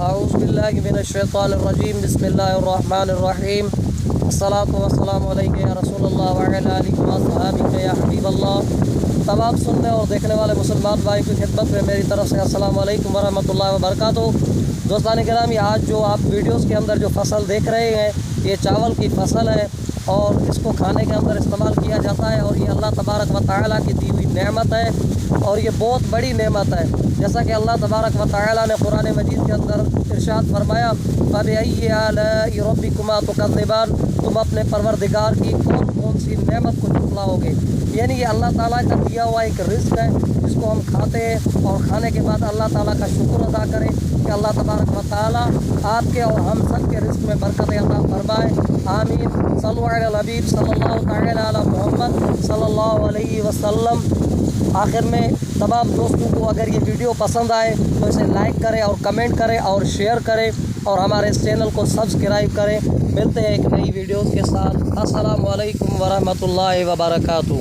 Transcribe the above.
اعوذ باللہ من الشیطان الرجیم بسم اللہ الرحمن الرحیم الصلاۃ والسلام علیک یا رسول اللہ وعلی آلہ وصحبہ یا حبیب اللہ۔ تمام سننے اور دیکھنے والے مسلمان بھائی کی خدمت میں میری طرف سے السلام علیکم ورحمۃ اللہ وبرکاتہ۔ دوستان گرامی، آج جو آپ ویڈیوز کے اندر جو فصل دیکھ رہے ہیں یہ چاول کی فصل ہے اور اس کو کھانے کے اندر استعمال کیا جاتا ہے، اور یہ اللہ تبارک و تعالیٰ کی دی ہوئی نعمت ہے اور یہ بہت بڑی نعمت ہے۔ جیسا کہ اللہ تبارک و تعالیٰ نے قرآن مجید کے اندر ارشاد فرمایا، فَبِأَيِّ آلَاءِ رَبِّكُمَا تُكَذِّبَانِ، تم اپنے پروردگار کی کون کون سی نعمت کو جھٹلاؤ گے۔ یعنی یہ اللہ تعالیٰ کا دیا ہوا ایک رزق ہے جس کو ہم کھاتے ہیں، اور کھانے کے بعد اللہ تعالیٰ کا شکر ادا کریں کہ اللہ تبارک و تعالیٰ آپ کے اور ہم سب کے رزق میں برکت عطا فرمائے، آمین۔ صلو علی الحبیب صلی اللہ تعالی علی محمد صلی اللہ علیہ وسلم۔ آخر میں تمام دوستوں کو اگر یہ ویڈیو پسند آئے تو اسے لائک کریں اور کمنٹ کریں اور شیئر کریں اور ہمارے اس چینل کو سبسکرائب کریں۔ ملتے ہیں ایک نئی ویڈیوز کے ساتھ۔ السلام علیکم ورحمۃ اللہ وبرکاتہ۔